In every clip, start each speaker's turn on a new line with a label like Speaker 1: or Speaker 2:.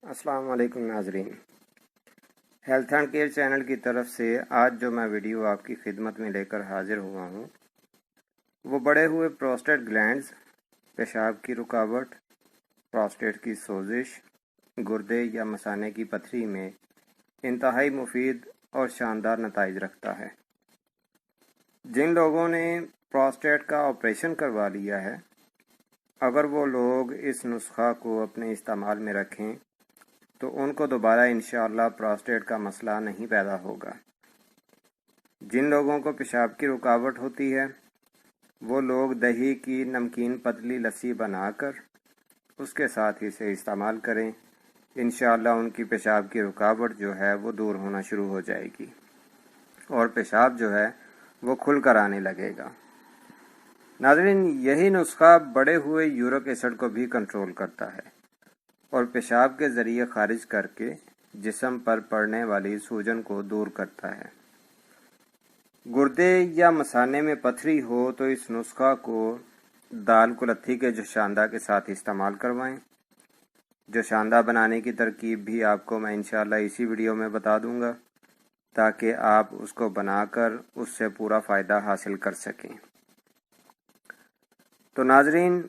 Speaker 1: السلام علیکم ناظرین، ہیلتھ اینڈ کیئر چینل کی طرف سے آج جو میں ویڈیو آپ کی خدمت میں لے کر حاضر ہوا ہوں وہ بڑے ہوئے پروسٹیٹ گلینڈز، پیشاب کی رکاوٹ، پروسٹیٹ کی سوزش، گردے یا مثانے کی پتھری میں انتہائی مفید اور شاندار نتائج رکھتا ہے۔ جن لوگوں نے پروسٹیٹ کا آپریشن کروا لیا ہے، اگر وہ لوگ اس نسخہ کو اپنے استعمال میں رکھیں تو ان کو دوبارہ انشاءاللہ پروسٹیٹ کا مسئلہ نہیں پیدا ہوگا۔ جن لوگوں کو پیشاب کی رکاوٹ ہوتی ہے وہ لوگ دہی کی نمکین پتلی لسی بنا کر اس کے ساتھ اسے استعمال کریں، انشاءاللہ ان کی پیشاب کی رکاوٹ جو ہے وہ دور ہونا شروع ہو جائے گی اور پیشاب جو ہے وہ کھل کر آنے لگے گا۔ ناظرین، یہی نسخہ بڑے ہوئے یورک ایسڈ کو بھی کنٹرول کرتا ہے اور پیشاب کے ذریعے خارج کر کے جسم پر پڑنے والی سوجن کو دور کرتا ہے۔ گردے یا مثانے میں پتھری ہو تو اس نسخہ کو دال کلتھی کے جوشاندہ کے ساتھ استعمال کروائیں۔ جوشاندہ بنانے کی ترکیب بھی آپ کو میں انشاءاللہ اسی ویڈیو میں بتا دوں گا تاکہ آپ اس کو بنا کر اس سے پورا فائدہ حاصل کر سکیں۔ تو ناظرین،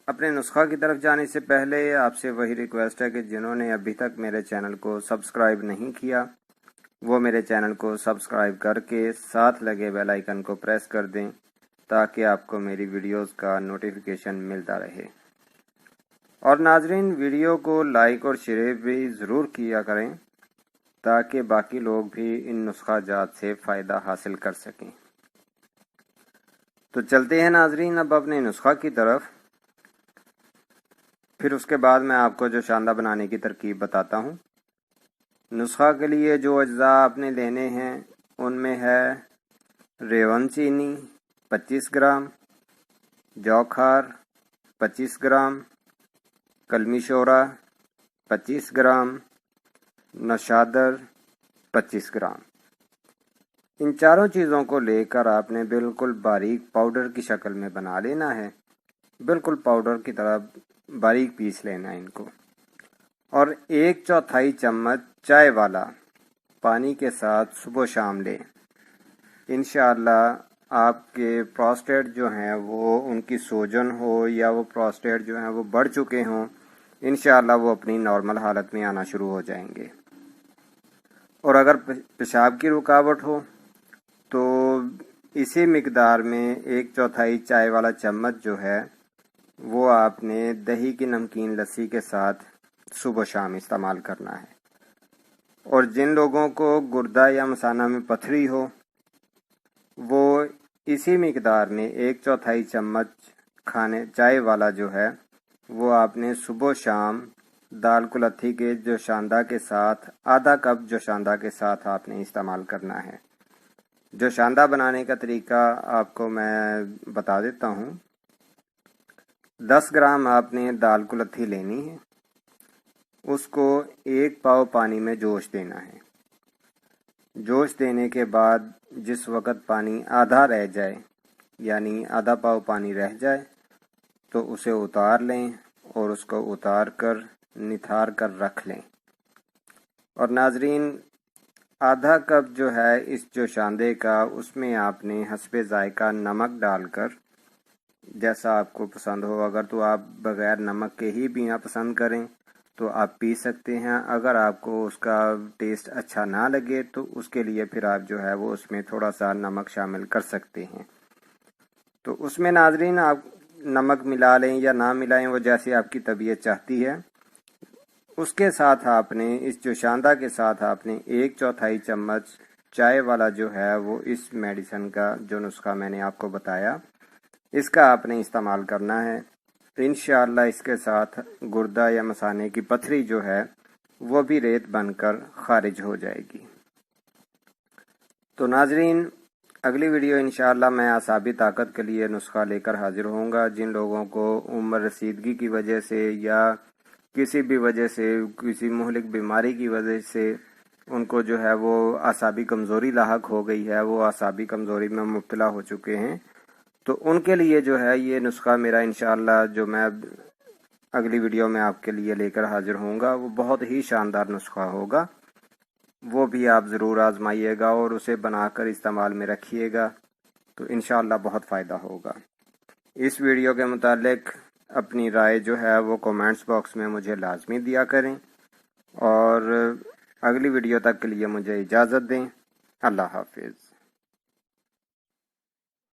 Speaker 1: اپنے نسخہ کی طرف جانے سے پہلے آپ سے وہی ریکویسٹ ہے کہ جنہوں نے ابھی تک میرے چینل کو سبسکرائب نہیں کیا وہ میرے چینل کو سبسکرائب کر کے ساتھ لگے بیل آئیکن کو پریس کر دیں تاکہ آپ کو میری ویڈیوز کا نوٹیفیکیشن ملتا رہے۔ اور ناظرین، ویڈیو کو لائک اور شیئر بھی ضرور کیا کریں تاکہ باقی لوگ بھی ان نسخہ جات سے فائدہ حاصل کر سکیں۔ تو چلتے ہیں ناظرین اب اپنے نسخہ کی طرف، پھر اس کے بعد میں آپ کو جو شاندہ بنانے کی ترکیب بتاتا ہوں۔ نسخہ کے لیے جو اجزاء آپ نے لینے ہیں ان میں ہے ریون چینی 25 گرام، جو کھار 25 گرام، کلمی شورا 25 گرام، نوشادر 25 گرام۔ ان چاروں چیزوں کو لے کر آپ نے بالکل باریک پاؤڈر کی شکل میں بنا لینا ہے، بالکل پاؤڈر کی طرح باریک پیس لینا ہے ان کو، اور 1/4 چمچ چائے والا پانی کے ساتھ صبح و شام لیں۔ انشاءاللہ آپ کے پروسٹیٹ جو ہیں وہ ان کی سوجن ہو یا وہ پروسٹیٹ جو ہیں وہ بڑھ چکے ہوں، انشاءاللہ وہ اپنی نارمل حالت میں آنا شروع ہو جائیں گے۔ اور اگر پیشاب کی رکاوٹ ہو تو اسی مقدار میں 1/4 چائے والا چمچ جو ہے وہ آپ نے دہی کی نمکین لسی کے ساتھ صبح و شام استعمال کرنا ہے۔ اور جن لوگوں کو گردہ یا مثانہ میں پتھری ہو وہ اسی مقدار میں 1/4 چمچ چائے والا جو ہے وہ آپ نے صبح و شام دال کلتھی کے جوشاندہ کے ساتھ آدھا کپ جوشاندہ کے ساتھ آپ نے استعمال کرنا ہے۔ جوشاندہ بنانے کا طریقہ آپ کو میں بتا دیتا ہوں۔ 10 گرام آپ نے دال کلتھی لینی ہے، اس کو 1 پاؤ پانی میں جوش دینا ہے۔ جوش دینے کے بعد جس وقت پانی آدھا رہ جائے یعنی آدھا پاؤ پانی رہ جائے تو اسے اتار لیں اور اس کو اتار کر نتھار کر رکھ لیں۔ اور ناظرین، آدھا کپ جو ہے اس جوشاندے کا اس میں آپ نے حسب ذائقہ نمک ڈال کر، جیسا آپ کو پسند ہو، اگر تو آپ بغیر نمک کے ہی پینا پسند کریں تو آپ پی سکتے ہیں، اگر آپ کو اس کا ٹیسٹ اچھا نہ لگے تو اس کے لیے پھر آپ جو ہے وہ اس میں تھوڑا سا نمک شامل کر سکتے ہیں۔ تو اس میں ناظرین آپ نمک ملا لیں یا نہ ملائیں، وہ جیسی آپ کی طبیعت چاہتی ہے۔ اس کے ساتھ آپ نے اس جوشاندہ کے ساتھ آپ نے 1/4 چمچ چائے والا جو ہے وہ اس میڈیسن کا جو نسخہ میں نے آپ کو بتایا اس کا آپ نے استعمال کرنا ہے۔ انشاءاللہ اس کے ساتھ گردہ یا مثانے کی پتھری جو ہے وہ بھی ریت بن کر خارج ہو جائے گی۔ تو ناظرین، اگلی ویڈیو انشاءاللہ میں اعصابی طاقت کے لیے نسخہ لے کر حاضر ہوں گا۔ جن لوگوں کو عمر رسیدگی کی وجہ سے یا کسی بھی وجہ سے، کسی مہلک بیماری کی وجہ سے ان کو جو ہے وہ اعصابی کمزوری لاحق ہو گئی ہے، وہ اعصابی کمزوری میں مبتلا ہو چکے ہیں، تو ان کے لیے جو ہے یہ نسخہ میرا انشاءاللہ جو میں اگلی ویڈیو میں آپ کے لیے لے کر حاضر ہوں گا، وہ بہت ہی شاندار نسخہ ہوگا، وہ بھی آپ ضرور آزمائیے گا اور اسے بنا کر استعمال میں رکھیے گا تو انشاءاللہ بہت فائدہ ہوگا۔ اس ویڈیو کے متعلق اپنی رائے جو ہے وہ کومنٹس باکس میں مجھے لازمی دیا کریں، اور اگلی ویڈیو تک کے لیے مجھے اجازت دیں۔ اللہ حافظ۔